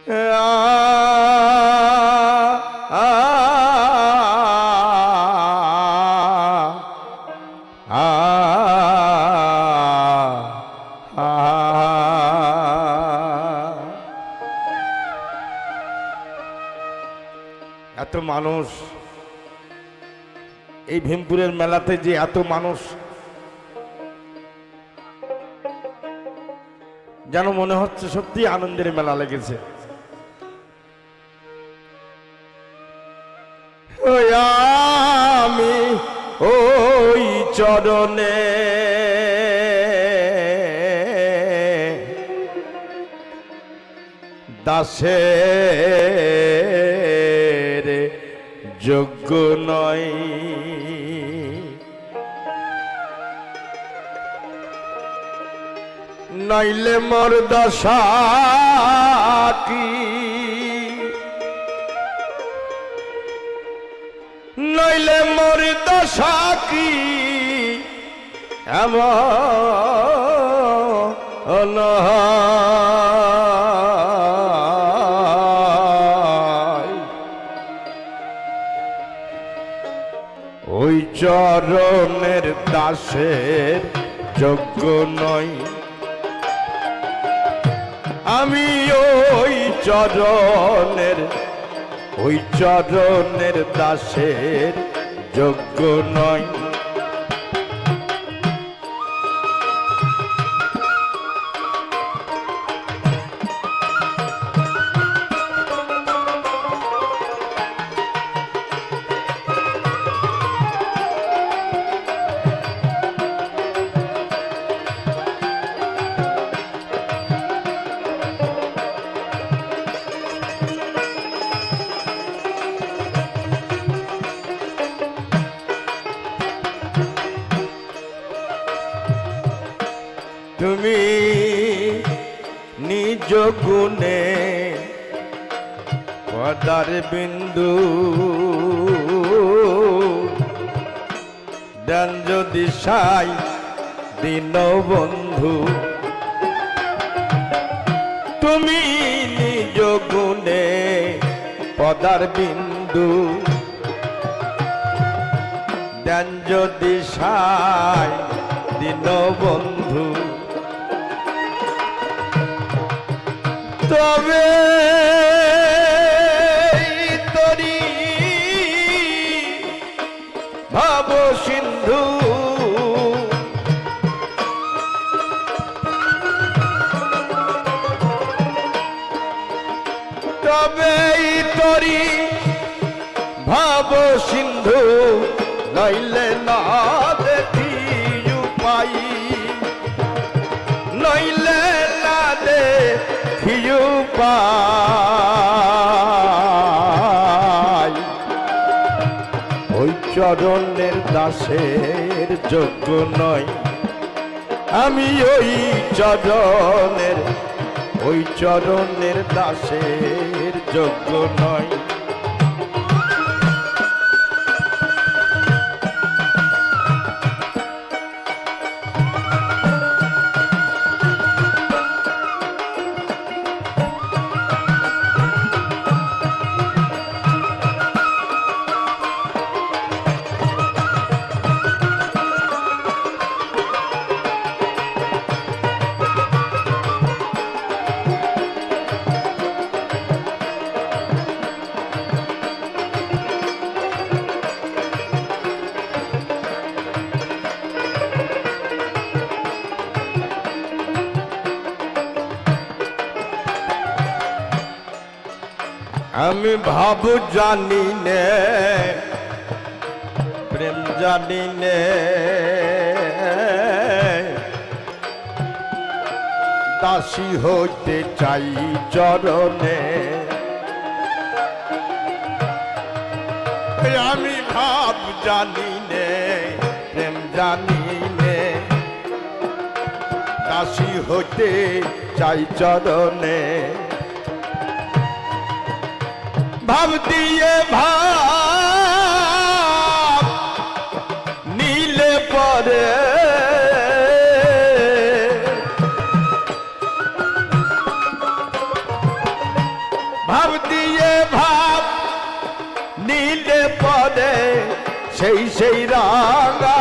এত মানুষ এই ভীমপুরের মেলাতে, যে এত মানুষ, যেন মনে হচ্ছে সত্যি আনন্দের মেলা লেগেছে। আমি ওই চরণে দাসের যোগ্য নয়, নইলে মোর দশা কি, নইলে মোর দশা কি এমন ওই চরণের দাসের যোগ্য নয়, আমি ওই চরণের দাসের যোগ্য নয়। তুমি নিজ গুণে পদার বিন্দু দেন যদি সাই দিন বন্ধু, তুমি নিজ গুণে পদার বিন্দু দেন যদি সাই দিন বন্ধু, তবে তরি ভাব সিন্ধু তবে তরি ভাব সিন্ধু, নইলে না দেখি উপায়, নইলে না দেখি উপায়, ওই চরণের দাসের যোগ্য নয়, আমি ওই চরণের দাসের যোগ্য নয়। আমি ভাব জানি নে, প্রেম জানি নে, দাসী হইতে চাই চরণে, আমি ভাব জানি নে, প্রেম জানি নে, দাসী হইতে চাই চরণে, ভাব দিয়ে ভাব নীলে পরে ভাব দিয়ে ভাব নীলে পদে সেই সেই রাঙা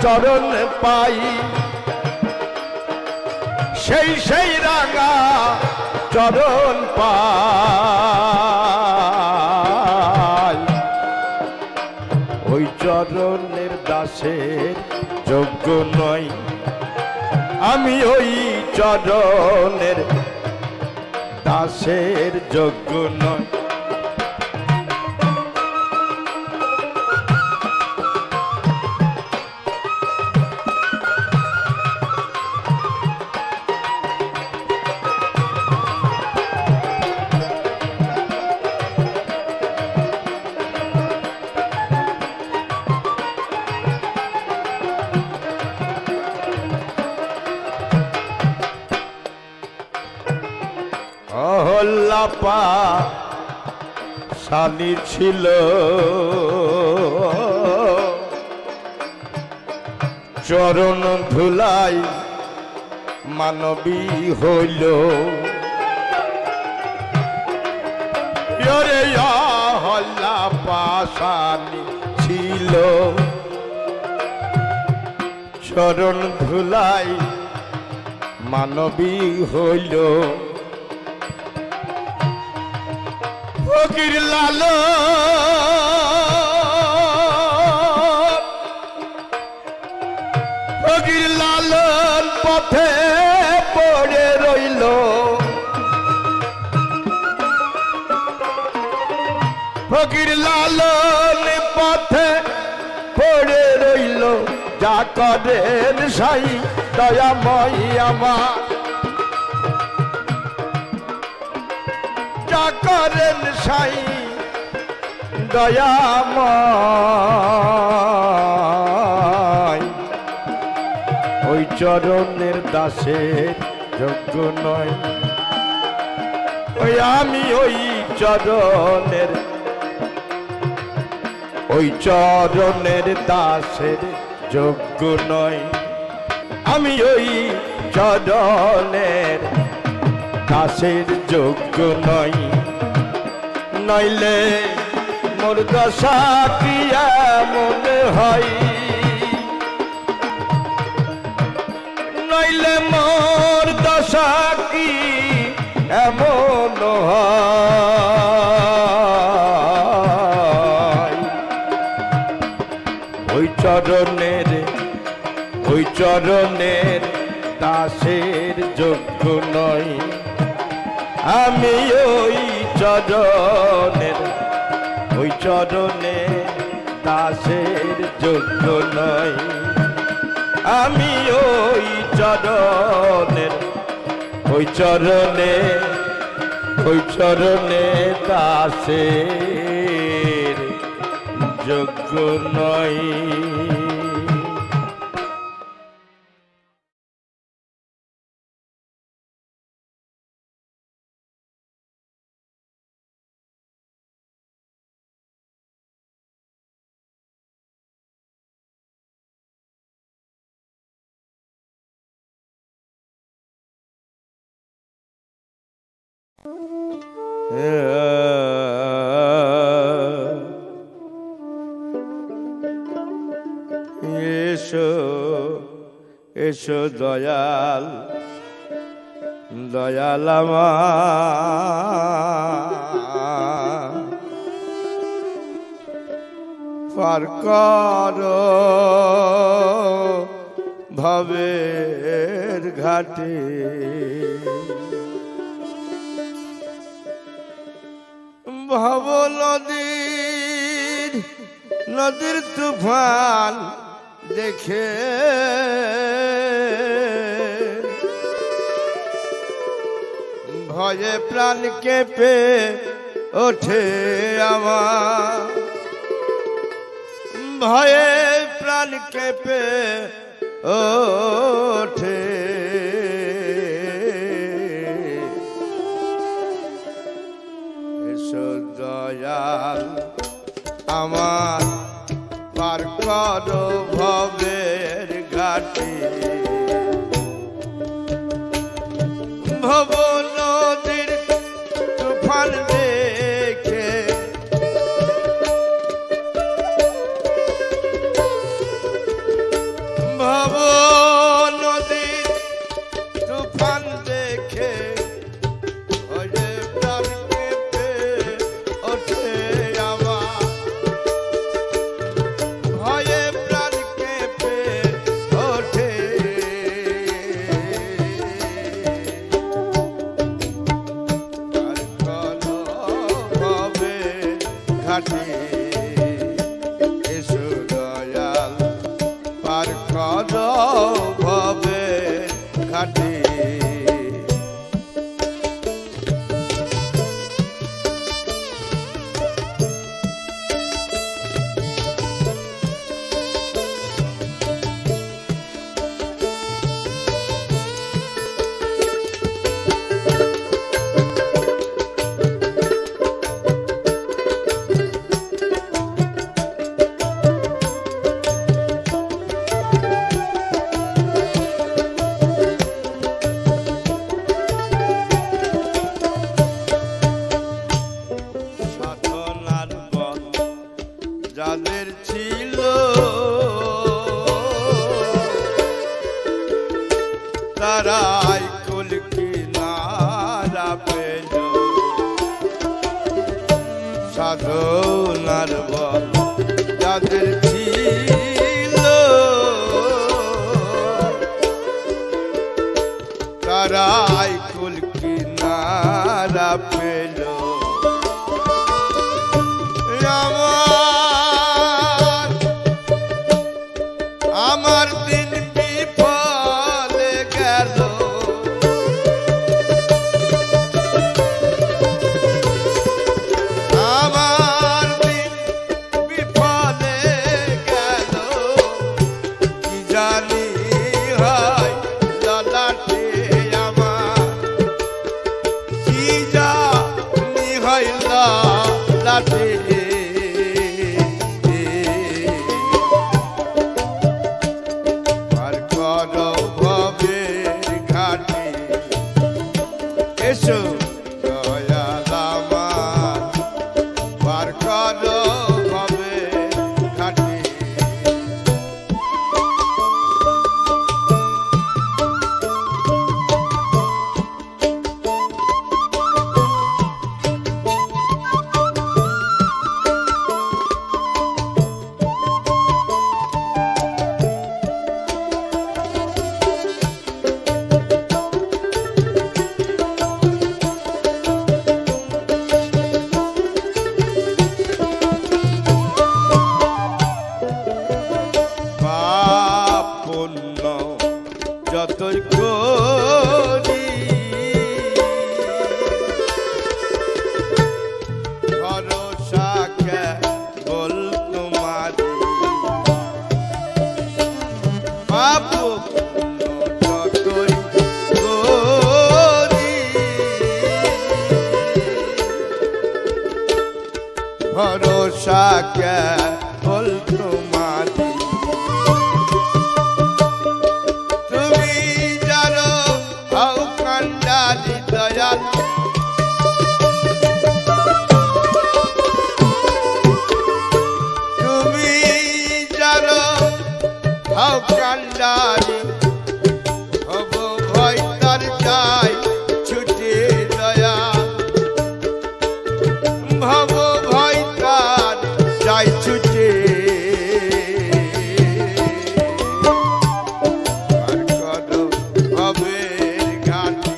চরণ পাই সেই সেই রাঙা চরণ পাই ওই চরণের দাসের যোগ্য নয় আমি ওই চরণের দাসের যোগ্য নয় অহল্লাপা শালি ছিল চরণ ধুলাই মানবী হইল অহল্লাপা শালি ছিল চরণ ধুলাই মানবী হইল ফকির লালন পথে পড়ে রইল ফকির লালন পথে পড়ে রইল যা করেন সাই দয়াময় আমার করেন সাই দয়াময় ওই চরণের দাসের যোগ্য নয় ওই আমি ওই চরণের দাসের যোগ্য নয় আমি ওই চরণের দাসের যোগ্য নয় নইলে মোর দশা কি এমন হয় নইলে মোর দশা কি এমন হয় ওই চরণের দাসের যোগ্য নয় আমি ওই চরণের দাসের যোগ্য নয় আমি ওই চরণের দাসের যোগ্য নয় এসো এসো দয়াল দয়াল আমার পার করো ভবের ঘাটে ভব নদীর তুফান দেখে ভয়ে প্রাণ কেঁপে ওঠে আমার ভয়ে প্রাণ কেঁপে ওঠে এসো দয়াল আমার পার করো ভবের ঘাটে ভব নদীর তুফান ঘাটে এসো দয়াল পার করো ভবের ঘাটে যাদের ছিল তারাই কুল কিনারা পেল সাধনার বল যাদের ছিল তারাই কুল কিনারা পেল আমার দিন বিফলে গেল আমার দিন বিফলে গেল কি জানি হয় ললাটে আমার কি জানি হয় ললাটে এসো দয়াল আমার পার করো ভবের ঘাটে যতই করি ভরসা কেবল তোমারি পাপ যতই করি ভরসা কেবল তোমারি দয়াল তুমি জানো হাও কান্ডারি হব ভয় তার যাই ছুটে দয়াল ভব ভয় তার যাই ছুটে আর করো ভবের ঘাটে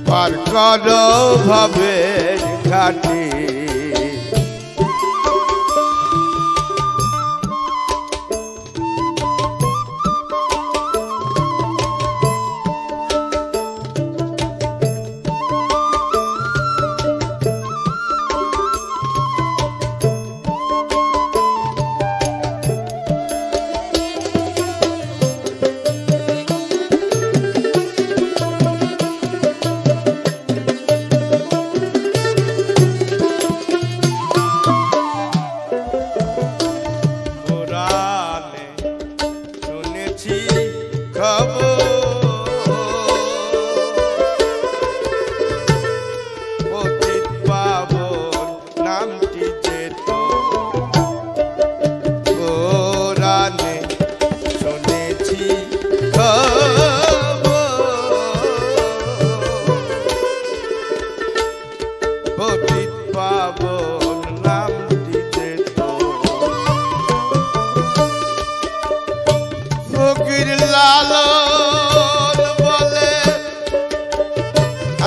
পার করো ভবের ঘাটে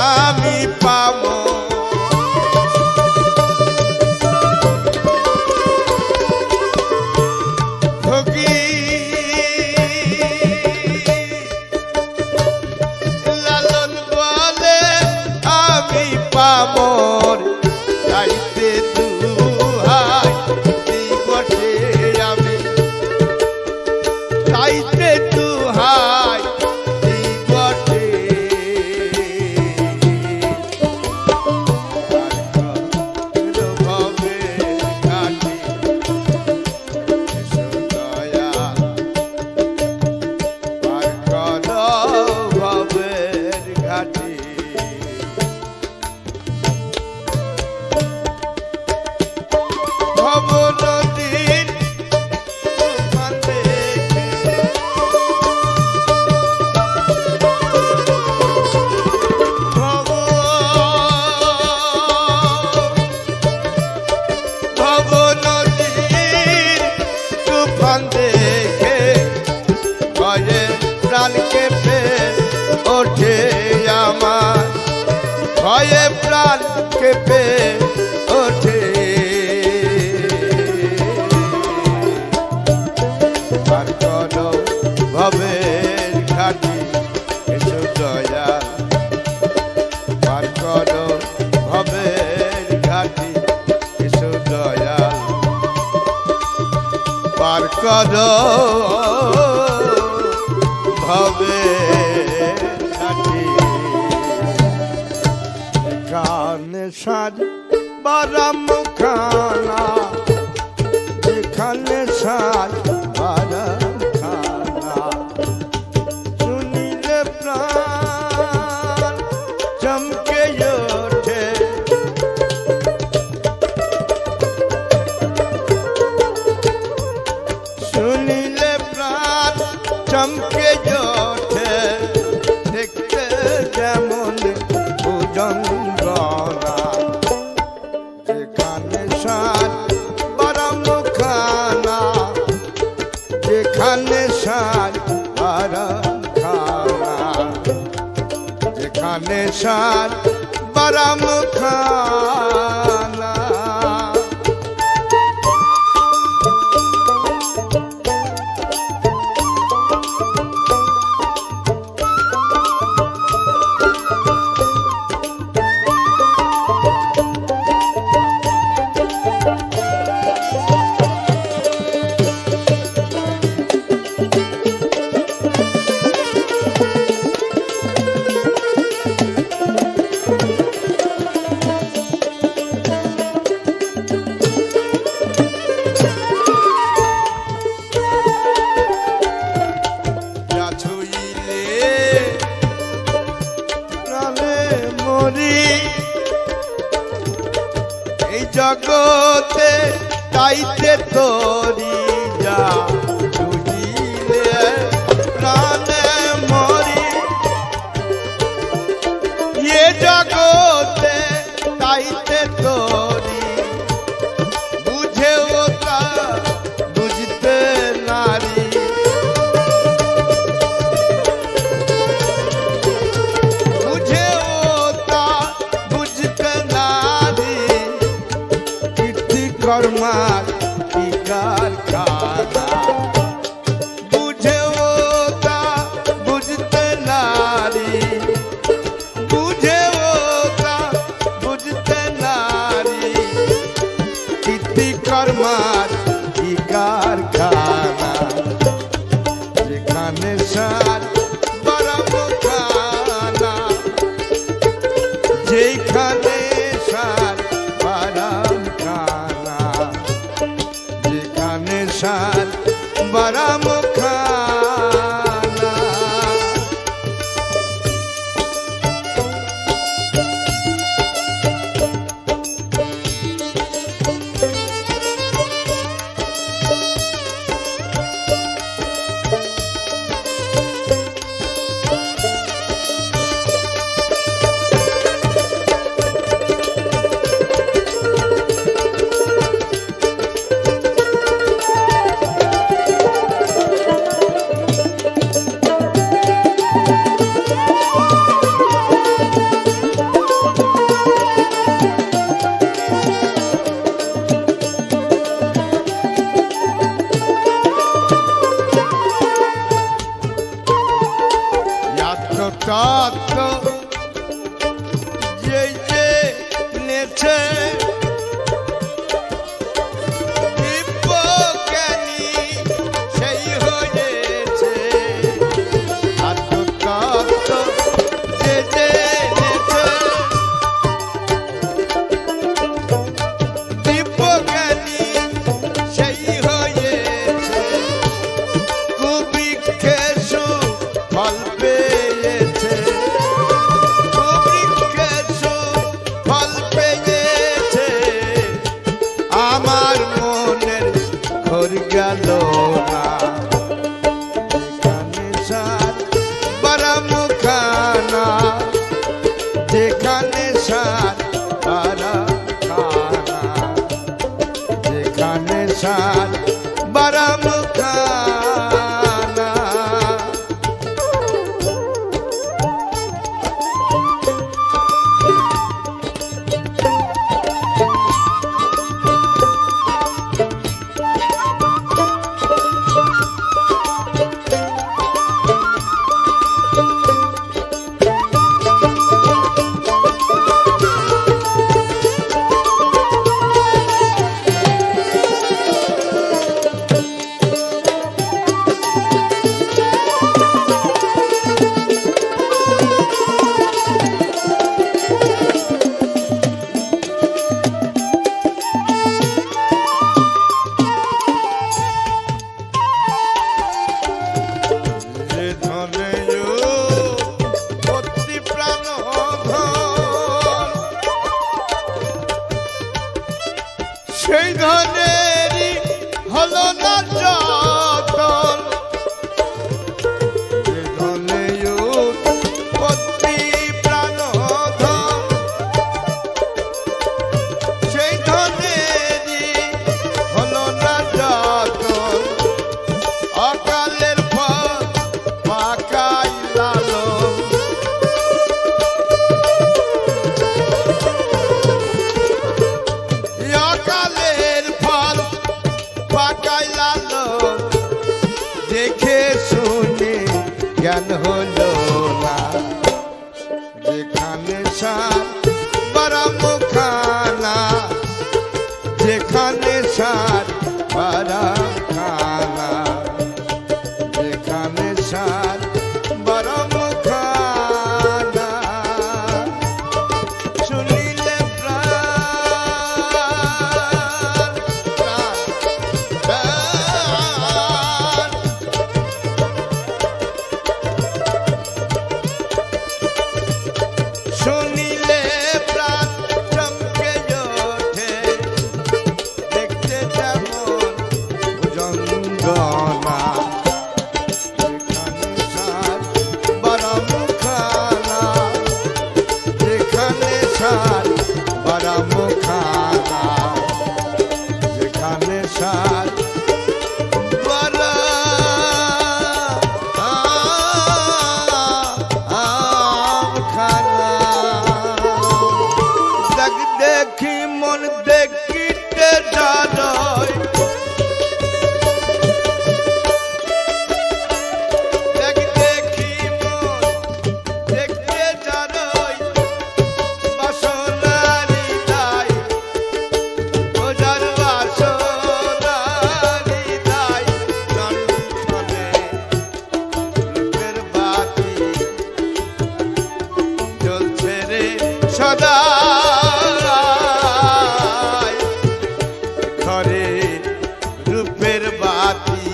আমি পাবো ঘাটে ভব নদীর তুফান দেখে ভব নদীর তুফান দেখে ভয়ে প্রাণ কেঁপে ওঠে আমার ভয়ে প্রাণ কেঁপে ওঠে আর কোন ভবের ঘাটি এসো দয়া আর কোন ভবের ঘাটি এসো দয়া পার কর ভবে কানে সাজ বারাম খানা যেখানে সাজ বারাম খানা শুনিলে প্রাণ চমকে ওঠে শুনিলে প্রাণ চমকে ওঠে দেখতে যেমন ভুজঙ্গনা যেখানে সাজ বারাম খানা যেখানে সাজ বারাম খানা যেখানে সাজ বারাম খানা এই জগতে তাইতে তোরি যা বুঝিলে প্রাণে মরি এ জগতে তাইতে তোরি বুঝেও তা বুঝতে নারী কর্মার কারখানা বুঝেও তা বুঝতে নারী বুঝেও তা বুঝতে নারী কীর্তি কর্মার কারখানা যেখানে সার বারাম খানা যেখানে সার বারাম খানা যেখানে সার বারাম খানা তত্ত্ব যে যে নেছে দিব্যজ্ঞানী সেই হয়েছে আত্মতত্ত্ব যে যে নেছে দিব্যজ্ঞানী সেই হয়েছে কুবিক্ষেষু ফল পেয়েছে যেখানে সার বারাখানা, যেখানে সার বারাখানা। সেই ধনেরই হলো না যতন, যে ধনে উৎপত্তি প্রাণধন, সেই ধনেরই হলো না যতন। অকালের ফল পাকাই লালন, দেখে শুনে জ্ঞান হলো না। যেখানে সার বারাখানা, যেখানে সার বারাখানা, যেখানে সার বারাখানা। শুনিলে প্রাণ প্রাণ প্রাণ, শুনিলে প্রাণ চমকে ওঠে, দেখতে যেমন ভুজঙ্গনা। যেখানে সার বারাখানা, যেখানে সার বারাখানা, যেখানে সার দেখি মন দেখিতে যায়, দেখি মন দেখতে যায়। বাসনারি দায় ওজার বাসনারি দায়, লণ্ঠনে রূপের বাতি জ্বলছে রে সদা। ঘরে রূপের বাতি,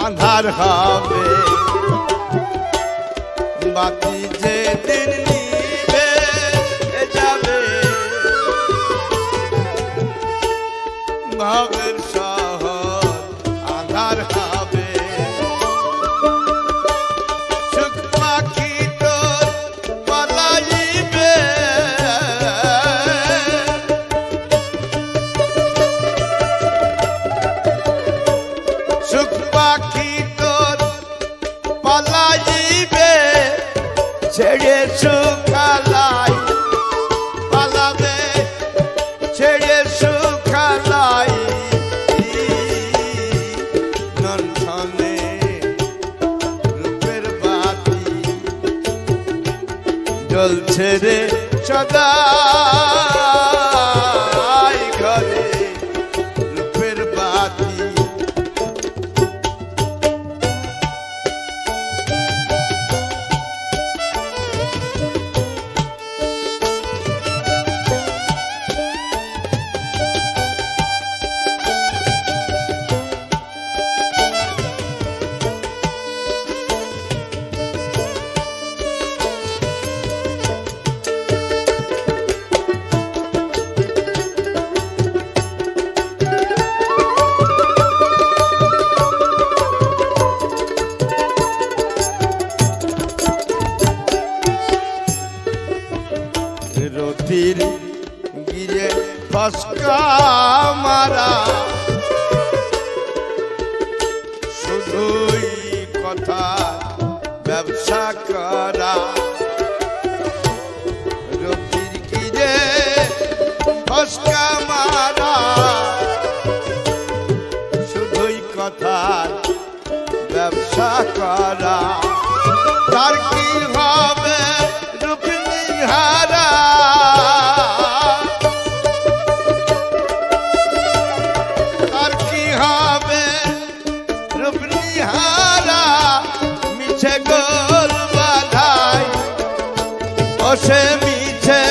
আন্ধার হবে। বাতি যেদিন নিভে যাবে, ভাবের শহর আন্ধার হবে। সুখ পাখি তোর পালাইবে, সুখ পাখি তোর পালাইবে, ছেড়ে সুখালাই পালাবে, ছেড়ে সুখালাই। লণ্ঠনে রূপের বাতি জ্বলছে রে সদা। ঘরে মারা শুধুই কথা ব্যবসা করা রবির কি রে ফসকা মারা শুধুই কথার ব্যবসা করা তার কি হবে রূপনিহারা তার কি হবে রূপনিহারা মিছে গোল বাধাই বসে মিছে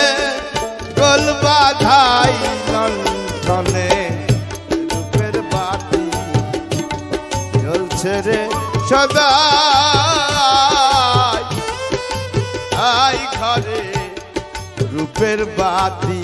গোল বাধাই লণ্ঠনে রূপের বাতি জ্বলছে রে সদা আই ঘরে রূপের বাতি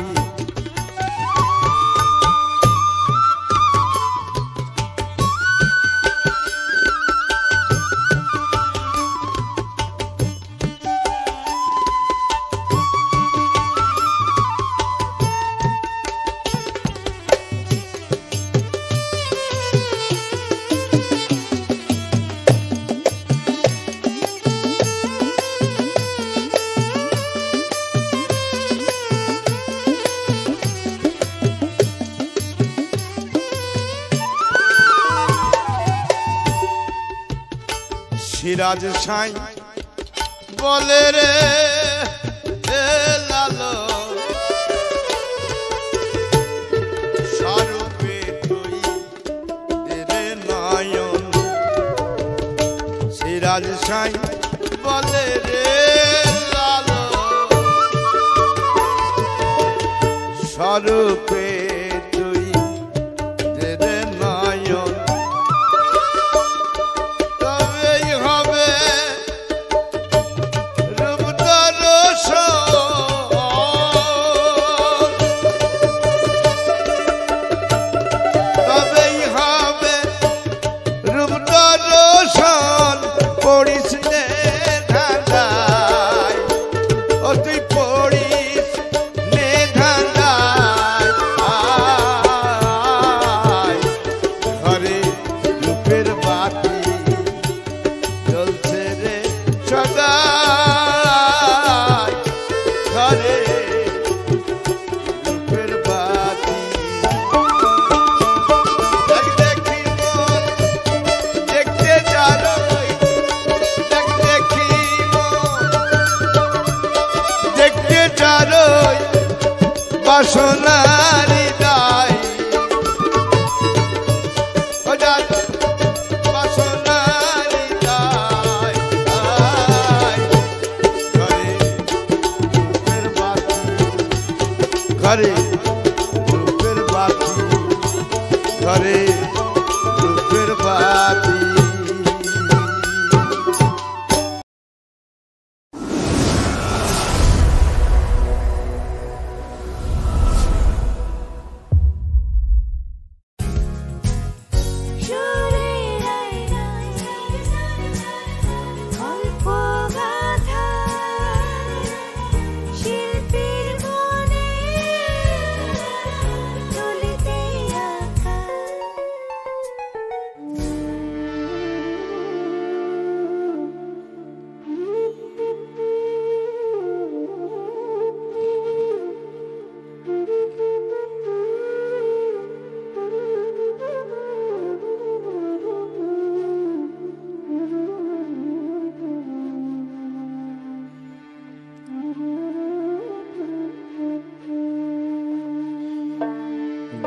সিরাজ সাই বলে রে লালো স্বরূপে তুই রে নয়ন সিরাজ সাই বলে রে লালো স্বরূপে তুই রে নয়ন বাসনারি দাই বাসনারি দাই ঘরে রূপের বাতি ঘরে রূপের বাতি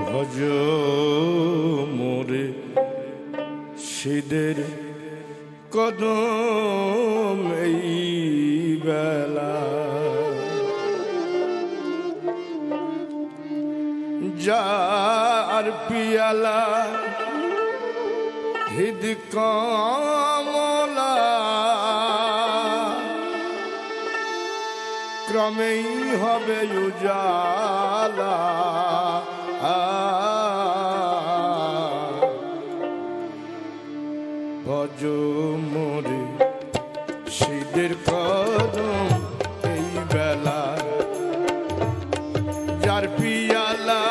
ভজ মোরে সিদের কদম এই বেলা যার পিয়ালা হৃদ কমলা ক্রমেই হবে উজালা ভজ মোরে সিদের কদম এই বেলা যার পিয়ালা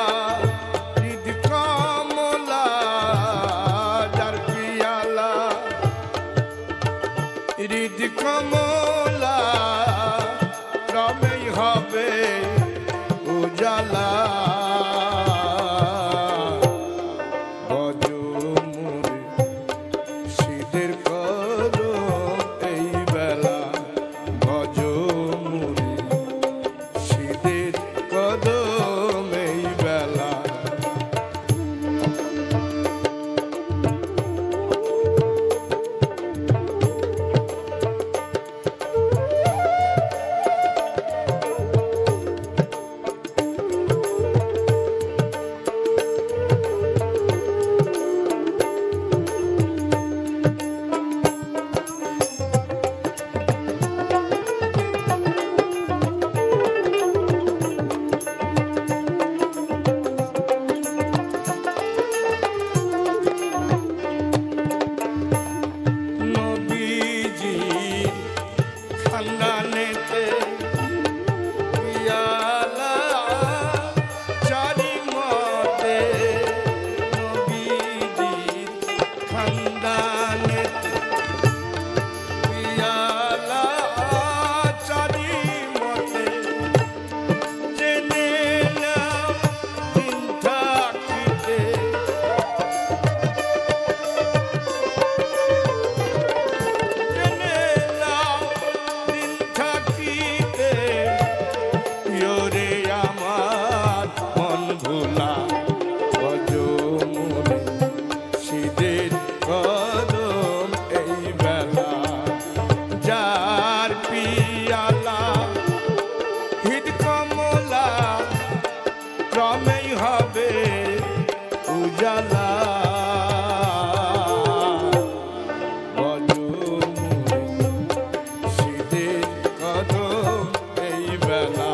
হৃদ কমলা জ্বালা শীতের কদম এই বেলা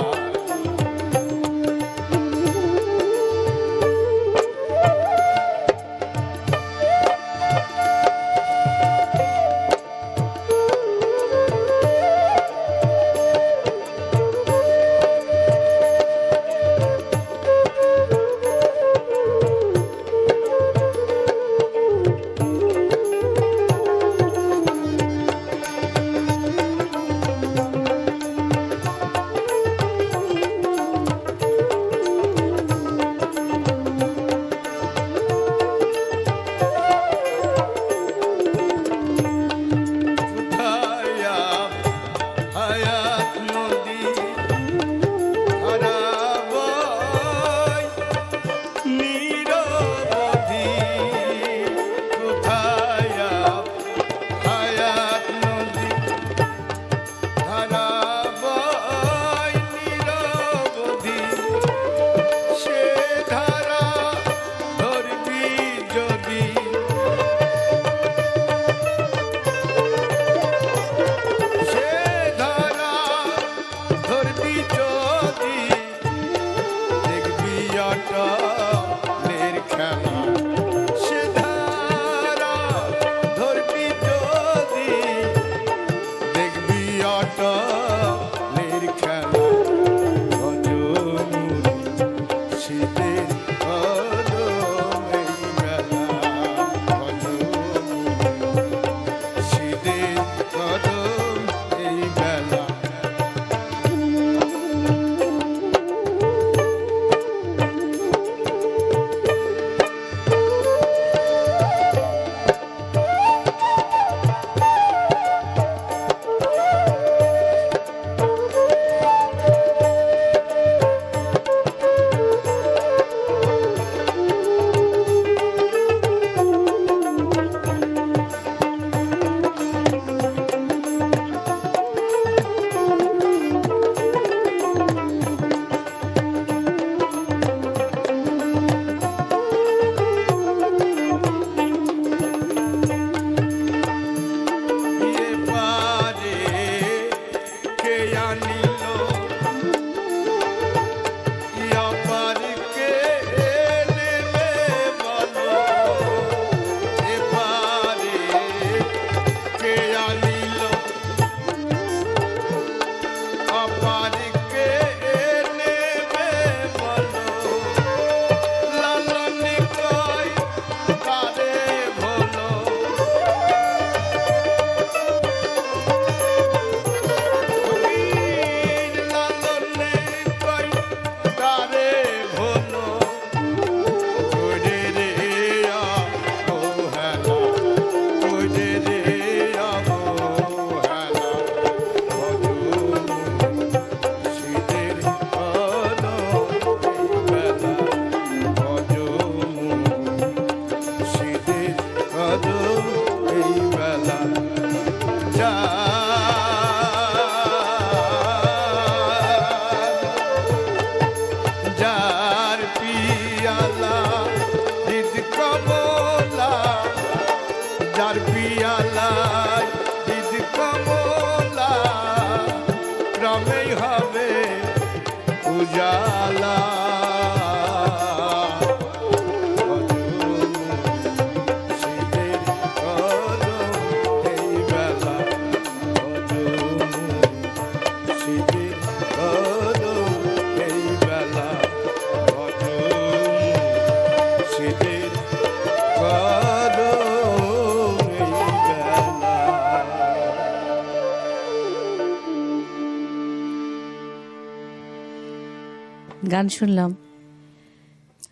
গান শুনলাম।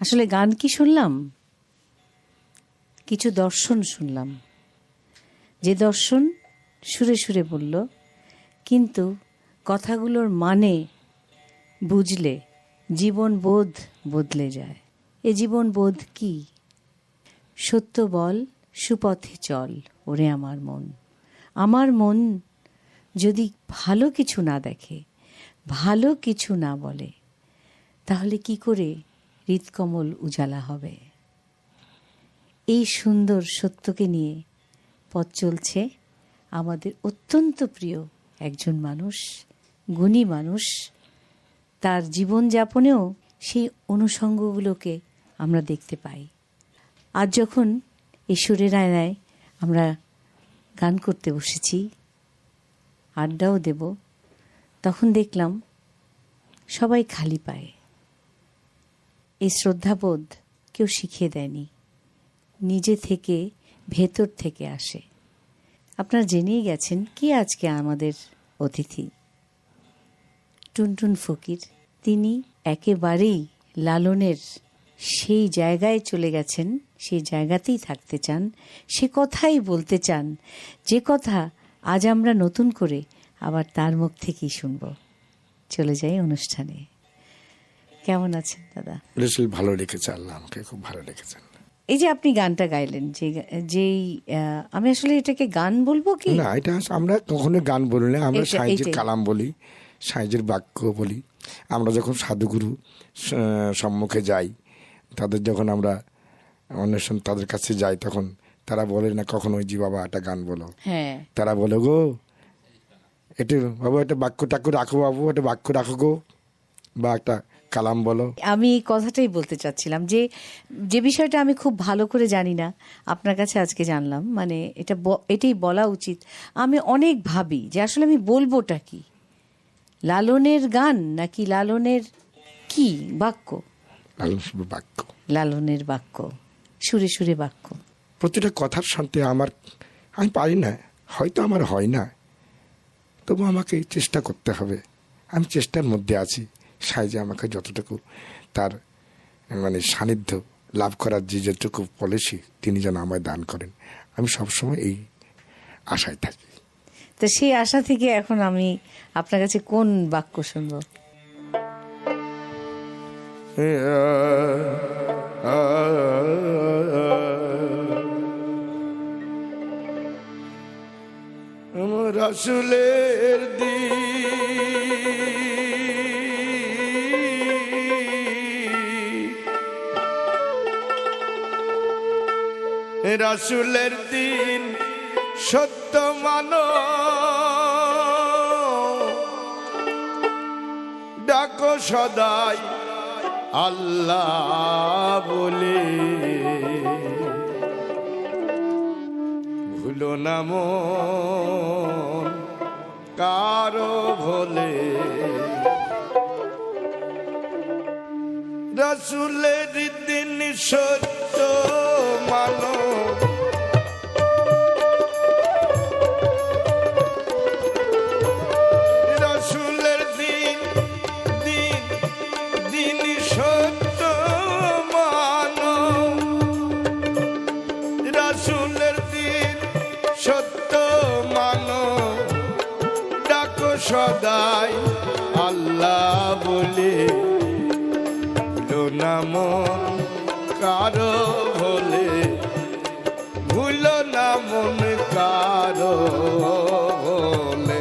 আসলে গান কি শুনলাম, কিছু দর্শন শুনলাম, যে দর্শন সুরে সুরে বলল, কিন্তু কথাগুলোর মানে বুঝলে জীবন বোধ বদলে যায়। এ জীবন বোধ কি? সত্য বল, সুপথে চল ওরে আমার মন। আমার মন যদি ভালো কিছু না দেখে, ভালো কিছু না বলে, তাহলে কি করে হৃৎকমল উজালা হবে? এই সুন্দর সত্যকে নিয়ে পথ চলছে আমাদের অত্যন্ত প্রিয় একজন মানুষ, গুণী মানুষ। তার জীবনযাপনেও সেই অনুষঙ্গগুলোকে আমরা দেখতে পাই। আজ যখন এই সুরের আয়নায় আমরা গান করতে বসেছি, আড্ডাও দেব, তখন দেখলাম সবাই খালি পায়ে। এই শ্রদ্ধাবোধ কেউ শিখিয়ে দেয়নি, নিজে থেকে, ভেতর থেকে আসে। আপনারা জেনেই গেছেন কি আজকে আমাদের অতিথি টুনটুন ফকির। তিনি একেবারেই লালনের সেই জায়গায় চলে গেছেন, সেই জায়গাতেই থাকতে চান, সে কথাই বলতে চান, যে কথা আজ আমরা নতুন করে আবার তার মুখ থেকেই শুনব। চলে যাই অনুষ্ঠানে। কেমন আছেন দাদা? ভালো রেখেছে আল্লাহ, আমাকে খুব ভালো রেখেছেন। এই যে আপনি গানটা গাইলেন, যেই আমি আসলে এটাকে গান বলবো কি না, এটা আমরা কখনো গান বলি না, আমরা সাইজের কালাম বলি, সাইজের বাক্য বলি। আমরা যখন সাধুগুরু সম্মুখে যাই, তাদের যখন আমরা অন্বেষণ তাদের কাছে যাই, তখন তারা বলে না কখনো জি বাবা একটা গান বলো। হ্যাঁ, তারা বলে গো এটা বাবু একটা বাক্য টাক্য রাখো, বাবু একটা বাক্য রাখো গো, বা একটা কালাম বলো। আমি এই কথাটাই বলতে চাচ্ছিলাম, যে বিষয়টা আমি খুব ভালো করে জানি না, আপনার কাছে আজকে জানলাম। মানে এটাই বলা উচিত। আমি অনেক ভাবি যে আসলে আমি বলবোটা কি, লালনের গান নাকি লালনের কি বাক্য? বাক্য, লালনের বাক্য, সুরে সুরে বাক্য। প্রতিটা কথার সাথে আমি পারি না, হয়তো আমার হয় না, তবু আমাকে চেষ্টা করতে হবে। আমি চেষ্টার মধ্যে আছি। সাইজে আমাকে যতটুকু তার মানে সান্নিধ্য লাভ করার যেটুকু পলিসি তিনি যেন আমায় দান করেন, আমি সবসময় এই আশায় থাকি। তো সেই আশা থেকে এখন আমি আপনার কাছে কোন বাক্য শুনবো? রাসূলের দিন রাসূলের দিন সত্য মানো, ডাকো সদাই আল্লাহ বলে, ভুলো না মন কারো ভোলে। রাসূলের দিন সত্য মানো, রাসূলের দিন সত্য মানো, রাসূলের দিন সত্য মানো, ডাকো সদাই আল্লাহ বলে, ভুলো না মন কারো ভোলে, ভুলো না মন কারো ভোলে।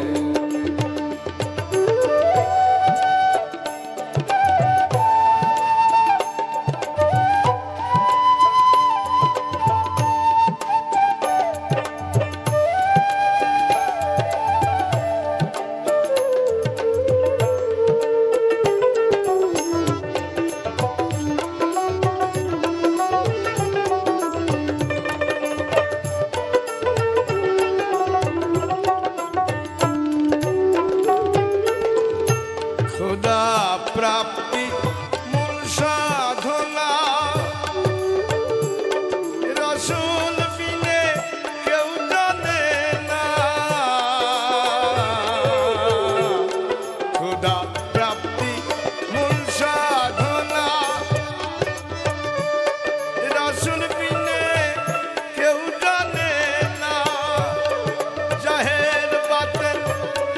খোদা প্রাপ্তি মূল সাধনা, রাসূল বিনে কেউ জানে না। খোদা প্রাপ্তি মূল সাধনা, রাসূল বিনে কেউ জানে না। জাহের বাতেন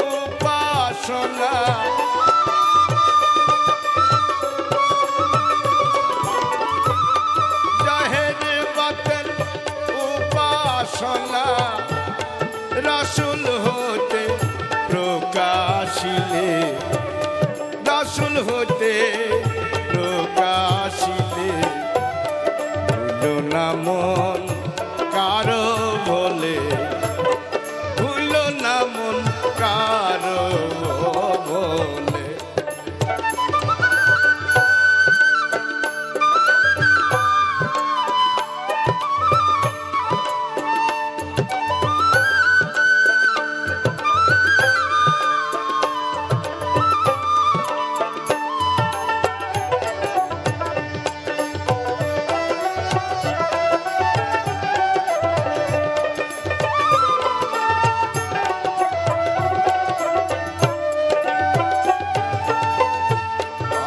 উপাসনা, ভুলো না মন কারো বলে, ভুলো না মন কারো বলে।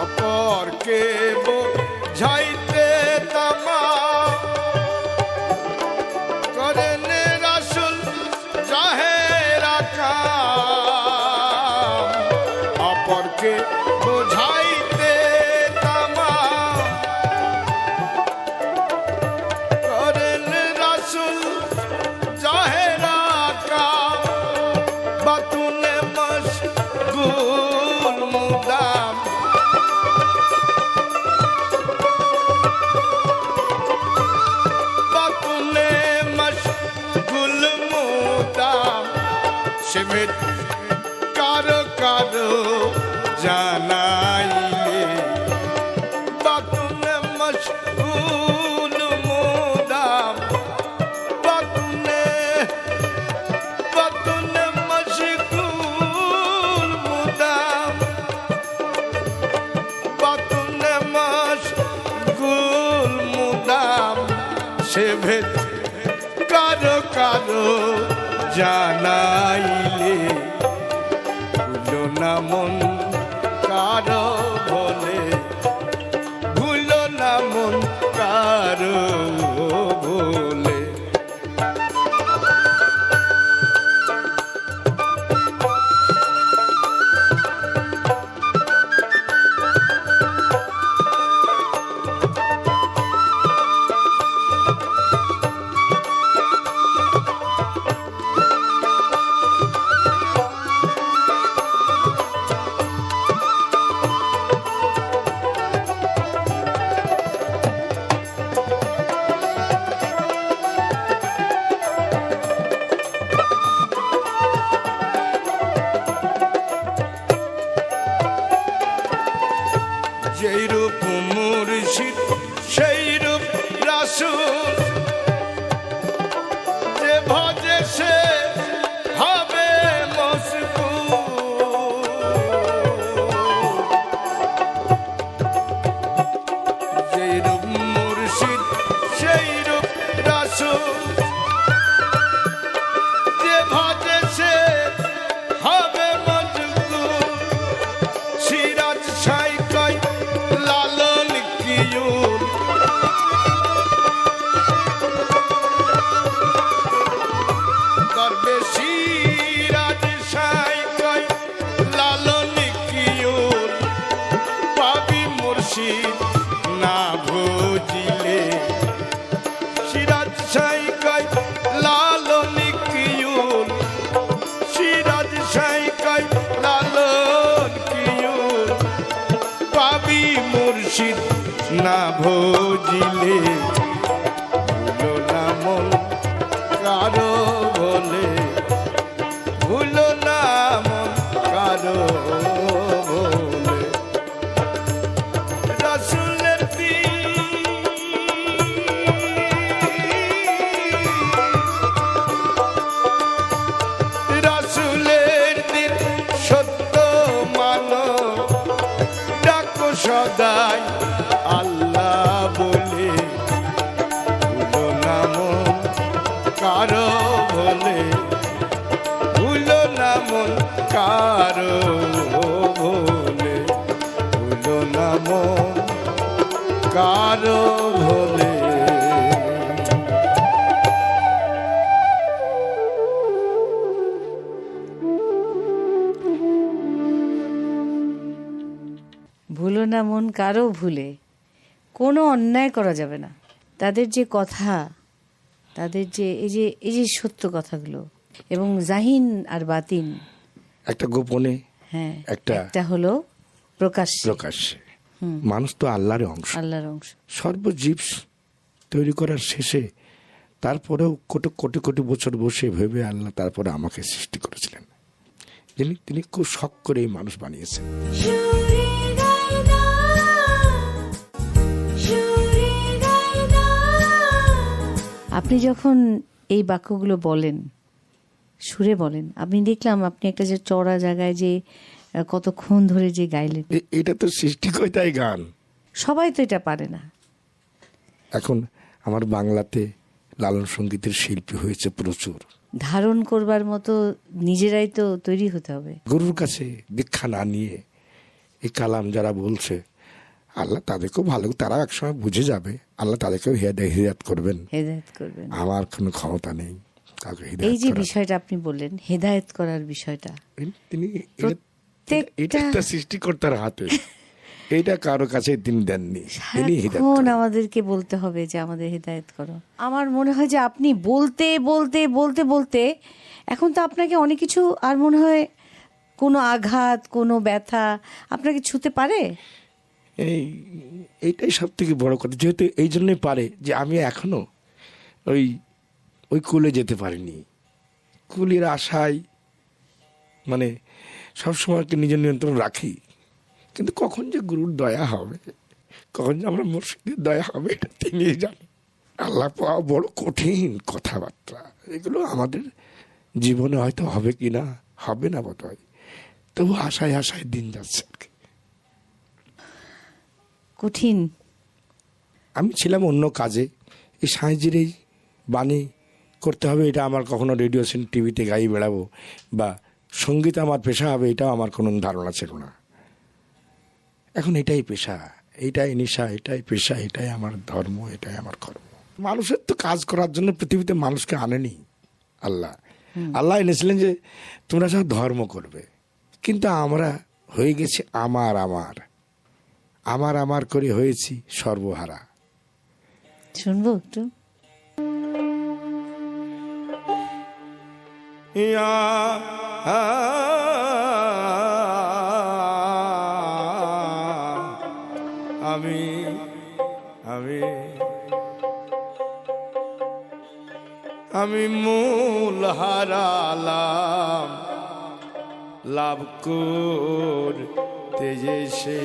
অপরকে বোঝাইতে তামা করেন রাসূল জাহেরা কাম। অপরকে বোঝাইতে তামা করেন রাসূল জাহেরা কাম। বাতুনে মশগুল মুদাম, বাতুনে মশগুল মুদাম। শিবির কারো কারো জানাইলে, বাতুনে মশগুল মুদাম। বাতুনে বাতুনে মশগুল মুদাম। বাতুনে মশগুল মুদাম। সে ভেদ কারো কারো জানাইলে, ভুলো না মন কারো বলে, ভুলো না মন কারো বলে। যেই রূপ মুর্শিদ সেই রূপ রাসূল, যে ভজে সে হবে মশগুল। যেই রূপ মুর্শিদ সেই রূপ রাসূল, যে ভজে সে হবে মশগুল। সিরাজ সাই কয় লালন কিয়ুল, করবে সিরাজ সাই কয় লালন কিয়ুল। পাবি মুর্শিদ না বুঝিলে, সিরাজ সাই কয় লালন কিয়ুল। সিরাজ সাই কয় লালন কিয়ুল। পাবি মুর্শিদ না ভজিলে, ভুলো না মন কারো বলে, ভুলো না মন কারো বলে। রাসূলের রাসূলের দিন সত্য মানো, ডাকো সদাই আল্লাহ বলে, ভুলো না মন কারো বলে, ভুলো না মন কারো বলে, ভুলো না মন কারো বলে। ভুলো না মন কারো ভুলে, কোনো অন্যায় করা যাবে না। তাদের যে কথা, তাদের যে এই যে সত্য কথাগুলো, এবং জাহিন আর বাতিন, একটা গোপনে, হ্যাঁ, একটা হলো প্রকাশ্যে। প্রকাশ্যে। মানুষ তো আল্লাহর অংশ, আল্লাহর অংশ। সর্বজীব তৈরি করার শেষে তারপরেও কোটি কোটি কোটি বছর বসে ভেবে আল্লাহ তারপরে আমাকে সৃষ্টি করেছিলেন, তিনি খুব শখ করে এই মানুষ বানিয়েছেন। আপনি যখন এই বাক্যগুলো বলেন, সুরে বলেন, আপনি দেখলাম আপনি একটা যে চড়া জায়গায় যে কতক্ষণ ধরে যে গাইলেন। এটা তো সৃষ্টিকর্তাই গান, সবাই তো এটা পারে না। এখন আমার বাংলাতে লালন সঙ্গীতের শিল্পী হয়েছে প্রচুর। ধারণ করবার মতো নিজেরাই তো তৈরি হতে হবে। গুরুর কাছে দীক্ষা না নিয়ে এই কালাম যারা বলছে, আল্লাহ তাদেরকেও ভালো, তারা একসময় বুঝে যাবে, আল্লাহ তাদেরকেও হেদায়েত করবেন। আমার কোনো ক্ষমতা নেই। এই যে বিষয়টা আপনি বললেন, হেদায়েত করার বিষয়টা, তিনি এটা সৃষ্টিকর্তার হাতে, এইটা কারো কাছে তিনি দেননি। এখন আমাদেরকে বলতে হবে যে আমাদের হেদায়েত করো। আমার মনে হয় যে আপনি বলতে বলতে বলতে বলতে এখন তো আপনাকে অনেক কিছু, আর মনে হয় কোনো আঘাত, কোনো ব্যথা আপনাকে ছুতে পারে। এইটাই সব থেকে বড় কথা, যেহেতু এই জন্যই পারে যে আমি এখনো ওই কুলে যেতে পারিনি। কুলের আশায় মানে সবসময় নিজের নিয়ন্ত্রণ রাখি, কিন্তু কখন যে গুরুর দয়া হবে, কখন যে আমরা মুর্শিদের দয়া হবে, এটা তিনি জানেন। আল্লাহ পাওয়া বড় কঠিন কথাবার্তা, এগুলো আমাদের জীবনে হয়তো হবে কি না, হবে না বোধ হয়, তবু আশায় আশায় দিন যাচ্ছে আর কি। কঠিন। আমি ছিলাম অন্য কাজে, এই সাঁইজির এই বাণী করতে হবে, এটা আমার কখনো রেডিও টিভিতে গাই বেড়াবো বা সঙ্গীত আমার পেশা হবে, এটাও আমার কোনো ধারণা ছিল না। এখন এটাই পেশা, এটাই নেশা, এটাই পেশা, এটাই আমার ধর্ম, এটাই আমার কর্ম। মানুষের তো কাজ করার জন্য পৃথিবীতে মানুষকে আনেনি আল্লাহ। আল্লাহ এনেছিলেন যে তোমরা সব ধর্ম করবে, কিন্তু আমরা হয়ে গেছি আমার আমার আমার আমার করে হয়েছি সর্বহারা। শুনবো একটু। আমি আমি আমি মূল হারালাম, লাভ করতে যেসে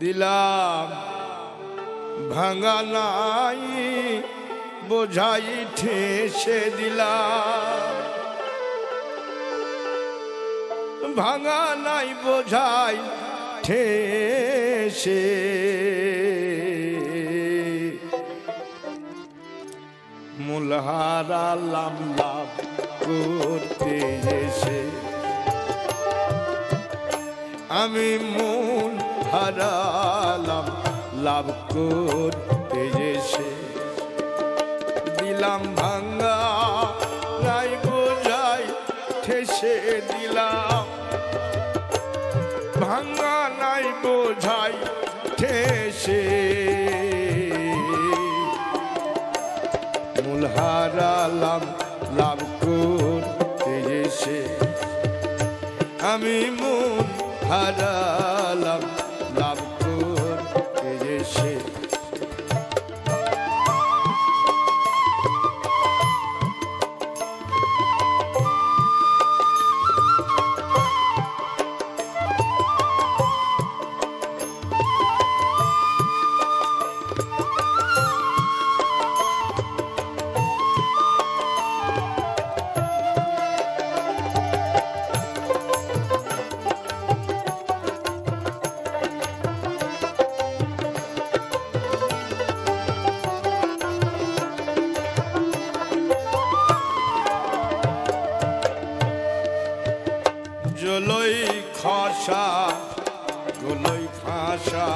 দিলাম ভাঙা নাই বোঝাই ঠেসে দিলাম, ভাঙা নাই বোঝাই ঠেসে মূল হারালাম, লাভ করতে এসে আমি মূল হারালাম, লাভ করতে এসে দিলাম ভাঙা নাই বোঝাই ঠেসে দিলাম, ভাঙা নাই বোঝাই ঠেসে মূল হারালাম, লাভ করতে এসে আমি মূল হারালাম, লাভ করতে এসে। জলই খসা গলই ফাঁসা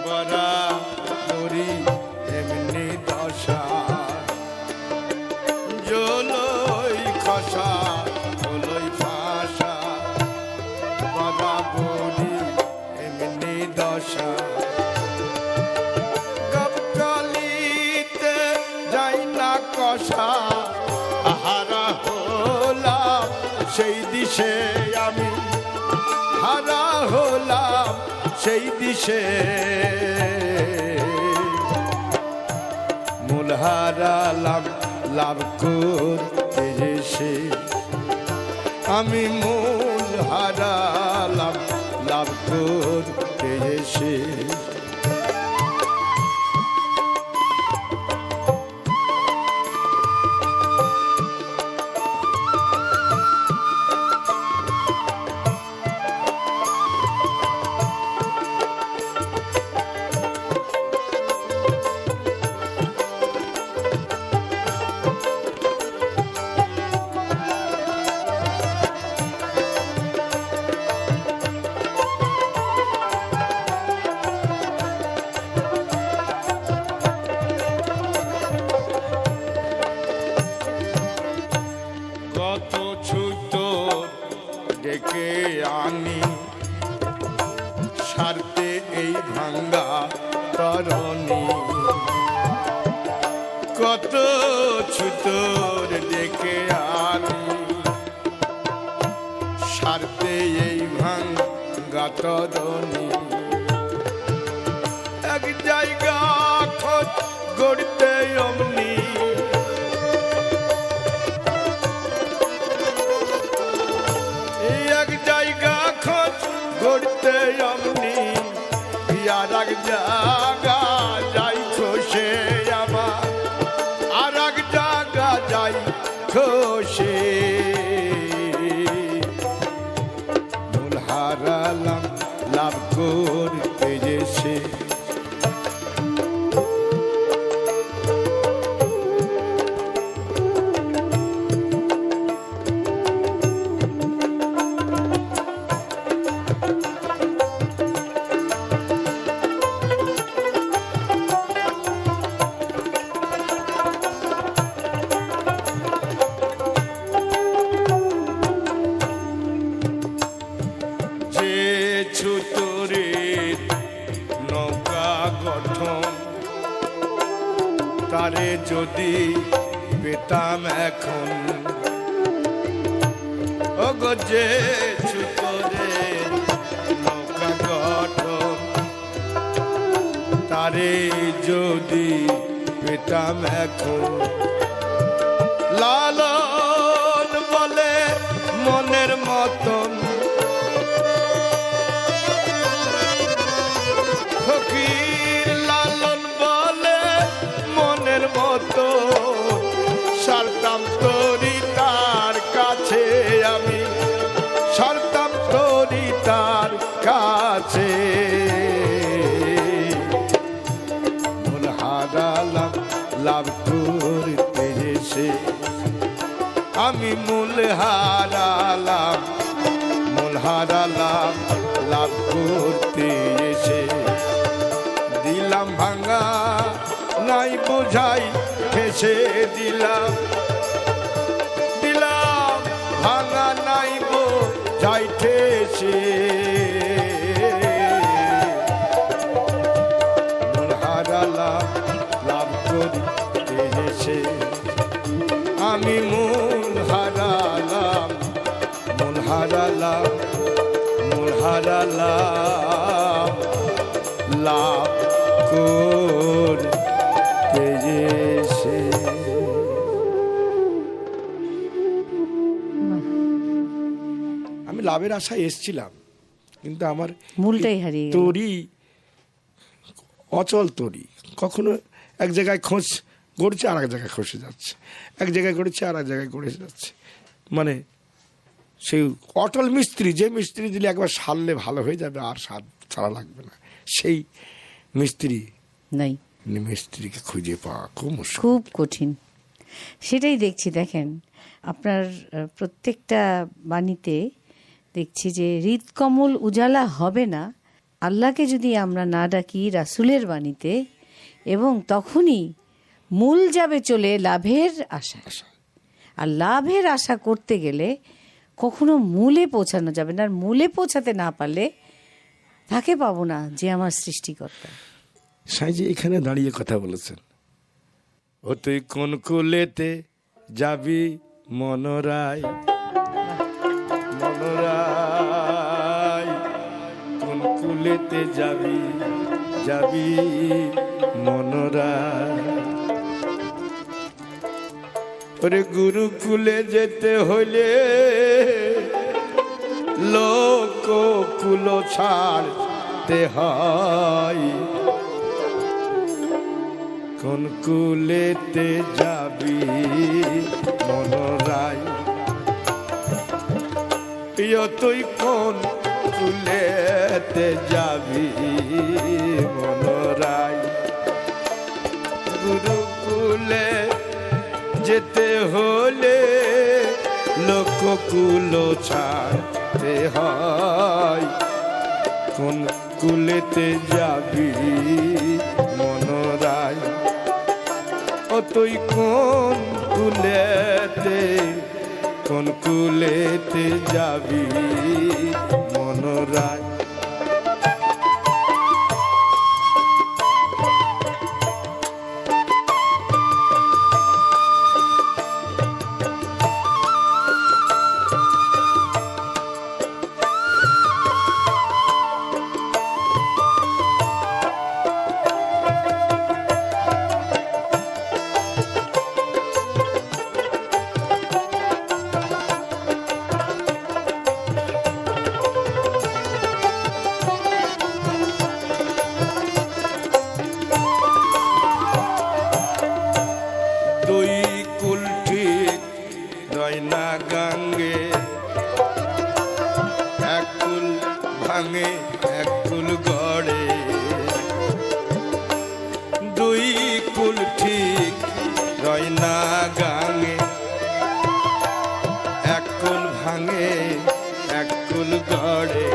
বরা করি এমনি দশা, জলই খসা গলই ফাঁসা বরা করি এমনি দশা, গপকালিতে যাই না কষা আহারা হলাম সেই দিশে আমি হারা হলাম সেই দিশে মূল হারালাম লাভ করতে এসে আমি মূল হারালাম লাভ করতে এসে ডেকে আনি সারতে এই ভাঙ্গা তরণী কত ছুতোর ডেকে আনি সারতে এই ভাঙ্গা তরণী এক জায়গা খোঁজ গড়তে অমনি গড়তে অমনি আর এক জায়গা যাই খোসে আমার আর এক জায়গা যাই খোসে মূল হারালাম লাভ করতে এসে ছুতোরের নৌকা গঠন তারে যদি পেতাম এখন ওগো যে ছুতোরের নৌকা গঠন তারে যদি পেতাম এখন লালন বলে মনের মতন ফকির লালন বলে মনের মতো সারতাম তোরি তার কাছে আমি সারতাম তোরি তার কাছে মূল হারালাম লাভ করতে এসে আমি মূল হারালাম লাভ করতে এসে দিলাম ভাঙা নাই বোঝাই ঠেসে দিলাম ভাঙা নাই বোঝাই ঠেসে মূল হারালাম লাভ করতে এসে আমি মূল হারালাম লাভ করতে এসে আমি লাভের আশায় এসেছিলাম কিন্তু আমার মূলটাই হারিয়ে গেল। তরি অচল তরি কখনো এক জায়গায় খোঁজ গড়ছে আর এক জায়গায় খসে যাচ্ছে এক জায়গায় গড়েছে আর এক জায়গায় গড়ে যাচ্ছে মানে সেই অটল মিস্ত্রি যে মিস্ত্রি দিলে একবার সারলে ভালো হয়ে যাবে আর সারা লাগবে না সেই মিস্ত্রি নাই মিস্ত্রিকে খুঁজে পাওয়া খুব মুশকিল খুব কঠিন সেটাই দেখছি দেখেন আপনার প্রত্যেকটা বাণীতে দেখছি যে হৃদকমল উজালা হবে না আল্লাহকে যদি আমরা না ডাকি রাসূলের বাণীতে এবং তখনই মূল যাবে চলে লাভের আশা আর লাভের আশা করতে গেলে কখনো মূলে পৌঁছানো যাবে না আর মূলে পৌঁছাতে না পারলে তাকে পাবো না যে আমার সৃষ্টিকর্তা সাইজি এখানে দাঁড়িয়ে কথা বলেছেন ও তুই কোন কুলেতে যাবি মনোরায় কোন কুলে কুলেতে যাবি যাবি মনরায়। ওরে গুরুকুলে যেতে হইলে লোক কুল ছাড়তে হয়, কোন কুলেতে যাবি মনরায়। প্রিয় তুই কোন কুলেতে যাবি মনরায়। গুরুকুলে যেতে হলে লোককুল ছাড়তে হয়, কোন কুলেতে যাবি মনরায়। ও তুই কোন কুলেতে কোন কুলেতে যাবি মনরায়। গাঙ্গে এক কুল ভাঙে এক কুল গড়ে, দুই কুল ঠিক রয় না গাঙ্গে, এক কুল ভাঙে এক কুল গড়ে।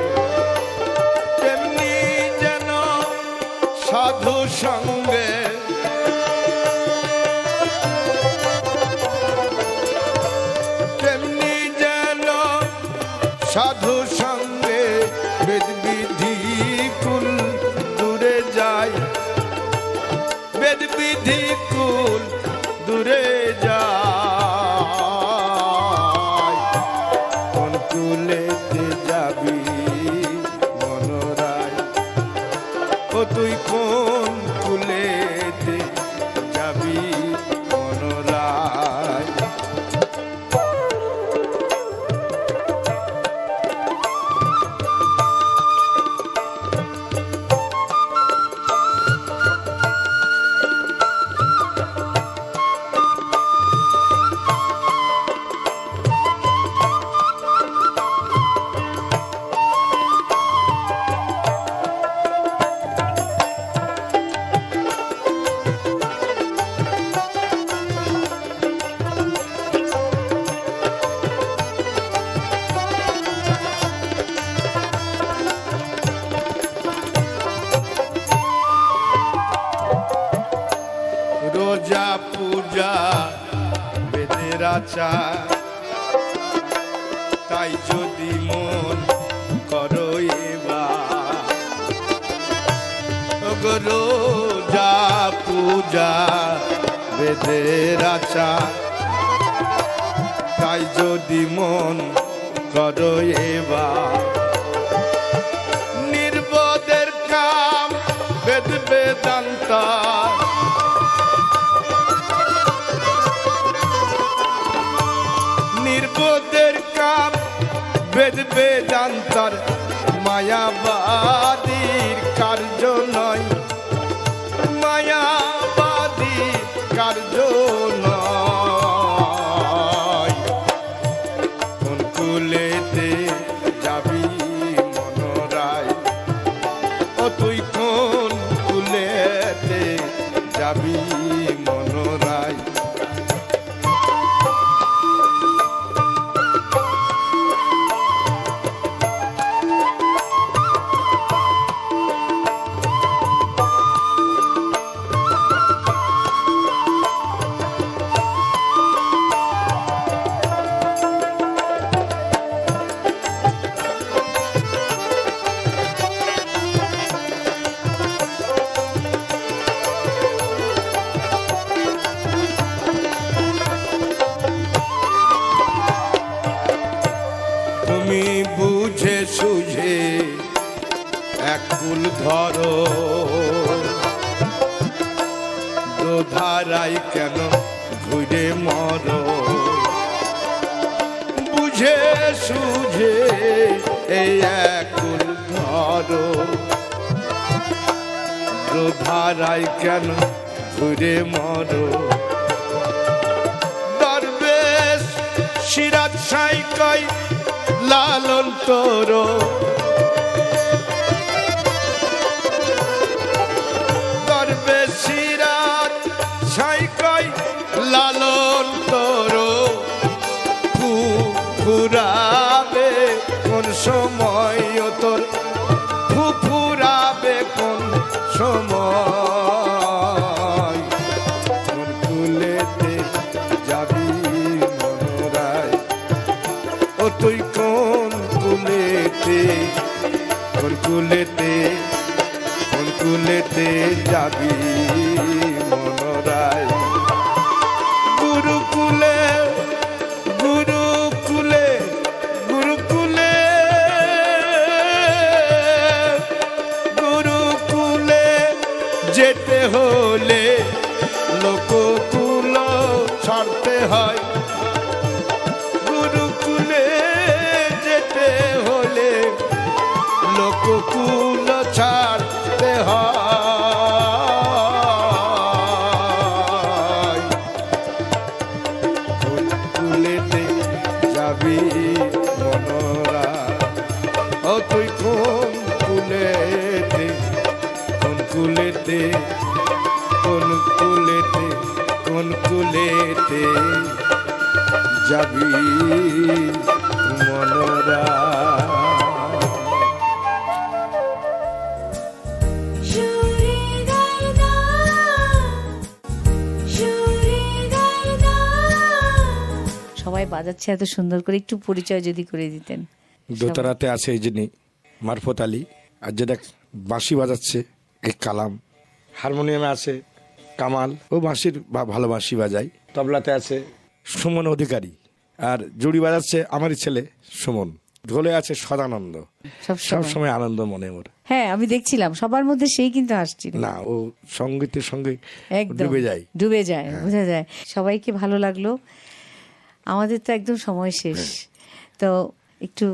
তেমনি যেন সাধু সঙ্গে সাধু সঙ্গে বেদ বিধি কুল দূরে যায়, বেদ বিধি কুল দূরে যায়। কোন কুলেতে যাবি মনরায়। ও তুই কোন কুলেতে যাবি মনরায়। রোজা পূজা বেদের আচার, তাই যদি মন করো এবার। রোজা পূজা বেদের আচার, তাই যদি মন করো এবার। নির্বোধের কাম বেদ বেদান্তা, নির্বোধের কাম বেদ বেদান্তর, মায়াবাদীর কার্য নয়, মায়াবাদীর কার্য নয়। কোন কুলেতে যাবি মনরায়। ও তুই কোন কুলেতে যাবি মনরায়। কুল ধরো ধারাই কেন ঘুরে মরো বুঝে সুঝে এই কুল ধরো ধারাই কেন ঘুরে মরো দরবেশ সিরাজ সাইকাই লালন তোরো দরবেশ সিরাজ সাইকাই লালন তোরো ফুরাবে কোন সময় তোর ফুরাবে কোন সময় কোন কুলেতে যাবি মনোরায় ও তুই কোন কুলেতে যাবি মনোরায় গুরুকুলে গুরুকুলে গুরুকুলে গুরুকুলে যেতে হলে লোককুল ছাড়তে হয় গুরুকুলে যেতে হলে লোককুল ছাড়তে হয় কুলেতে যাবি মনোরা ও তুই কোন কুলেতে কোন কুলেতে কোন কুলেতে কোন কুলেতে যাবি মনোরা সবাই বাজাচ্ছে এত সুন্দর করে, একটু পরিচয় যদি করে দিতেন। দোতারাতে আছে এই যিনি মারফত আলী, আর যেটা বাঁশি বাজাচ্ছে এই কালাম, হারমোনিয়ামে আছে কামাল, ও বাঁশির ভালো বাঁশি বাজায়, তবলাতে আছে সুমন অধিকারী, আর জুড়ি বাজাচ্ছে আমারই ছেলে সুমন, ঢোলে আছে সদানন্দ। সব সময় আনন্দ মনে ওর। হ্যাঁ, আমি দেখছিলাম সবার মধ্যে সেই কিন্তু আসছিল না, ও সঙ্গীতের সঙ্গে একদম ডুবে যায়, বোঝা যায়। সবাইকে ভালো লাগলো। আমাদের তো একদম সময় শেষ, তো একটু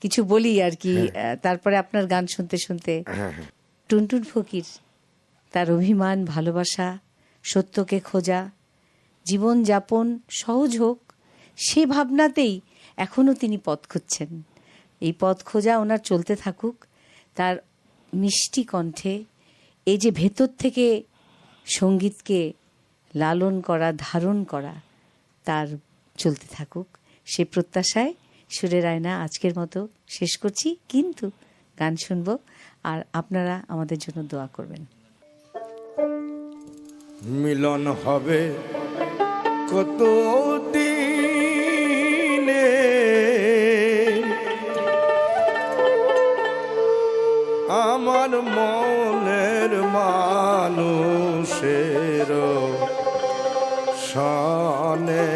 কিছু বলি আর কি, তারপরে আপনার গান শুনতে শুনতে। টুনটুন ফকির, তার অভিমান, ভালোবাসা, সত্যকে খোঁজা, জীবন যাপন সহজ হোক সে ভাবনাতেই এখনো তিনি পথ খুঁজছেন। এই পথ খোঁজা ওনার চলতে থাকুক। তার মিষ্টি কণ্ঠে এই যে ভেতর থেকে সঙ্গীতকে লালন করা, ধারণ করা, তার চলতে থাকুক, সে প্রত্যাশায় সুরের আয়না আজকের মতো শেষ করছি। কিন্তু গান শুনবো আর আপনারা আমাদের জন্য দোয়া করবেন। মিলন হবে কত দিনে, আমার মনের মানুষের সনে,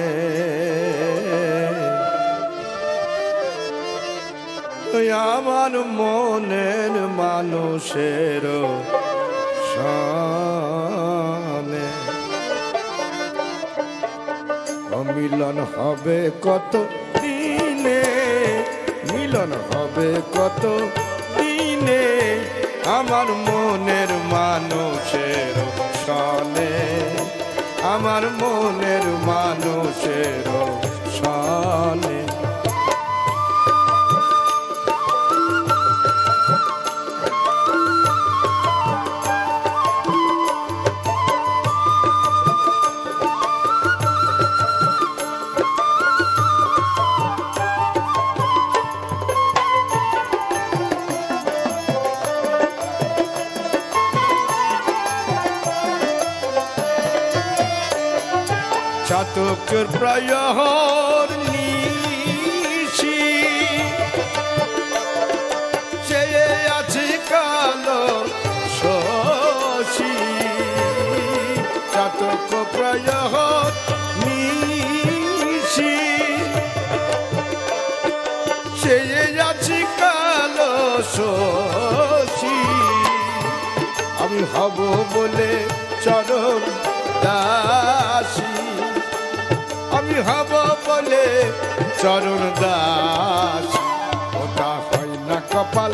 আমার মনের মানুষের সনে মিলন হবে কত দিনে, মিলন হবে কত দিনে, আমার মনের মানুষের সনে, আমার মনের মানুষের সনে। চাতকের প্রহর নিশি চেয়ে আছে কালো শশী, চাতক প্রহর নিশি চেয়ে আছে কালো শশী, হব বলে চরণ দাসী, আমি হব বলে চরণ দাসী। ওটা হয় না কপাল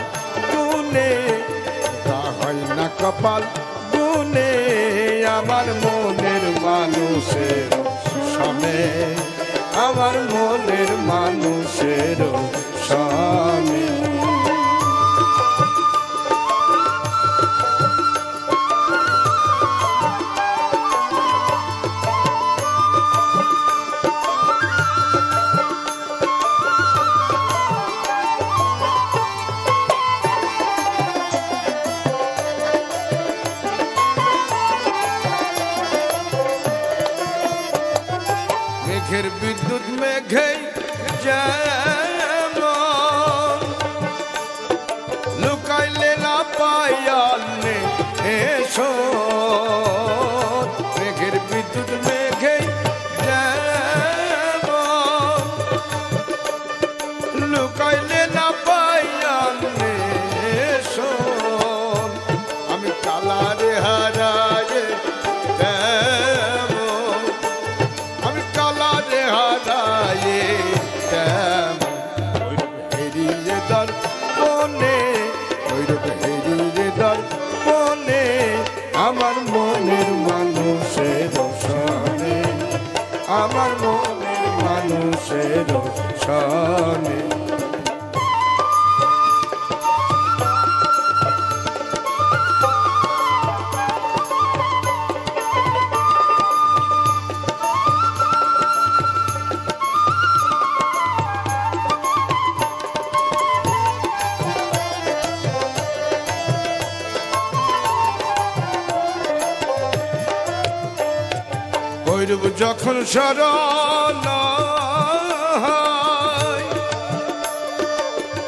গুনে, ওটা হয় না কপাল গুনে, আমার মনের মানুষের সনে, আমার মনের মানুষের সনে। মেঘের বিদ্যুৎ মেঘে যেমন লুকাইলে না পাইয়ালে এসো, মেঘের বিদ্যুৎ মেঘে যেমন লুকাইলে না পাইয়ালে এসো, আমি কালারে হারায়ে আমার মনের মানুষের সনে, আমার মনের মানুষের সনে। ভৈরব যখন শরণ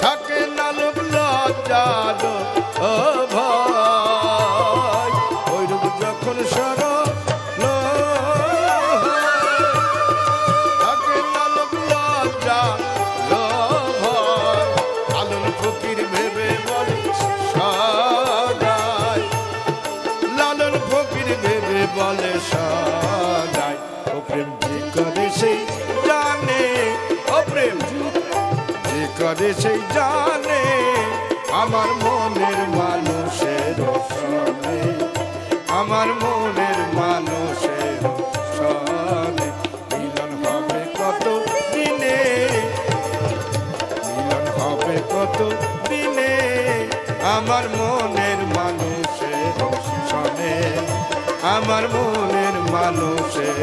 থাকে না লোভ লজ্জার ভয়, ভৈরব যখন শরণ থাকে না লোভ লজ্জার ভয়, লালন ফকির ভেবে বলে সদাই, লালন ফকির ভেবে বলে সদাই, ও প্রেম যে করে সেই জানে, ও প্রেম যে করে সেই জানে, আমার মনের মানুষের সনে, আমার মনের মানুষের সনে। মিলন হবে কত দিনে, মিলন হবে কত দিনে, আমার মনের মানুষের সনে, আমার মনের মানুষের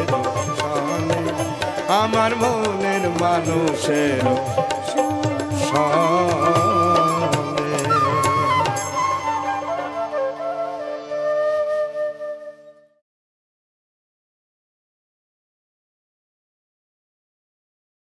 সনে, আমার মনের মানুষের সনে।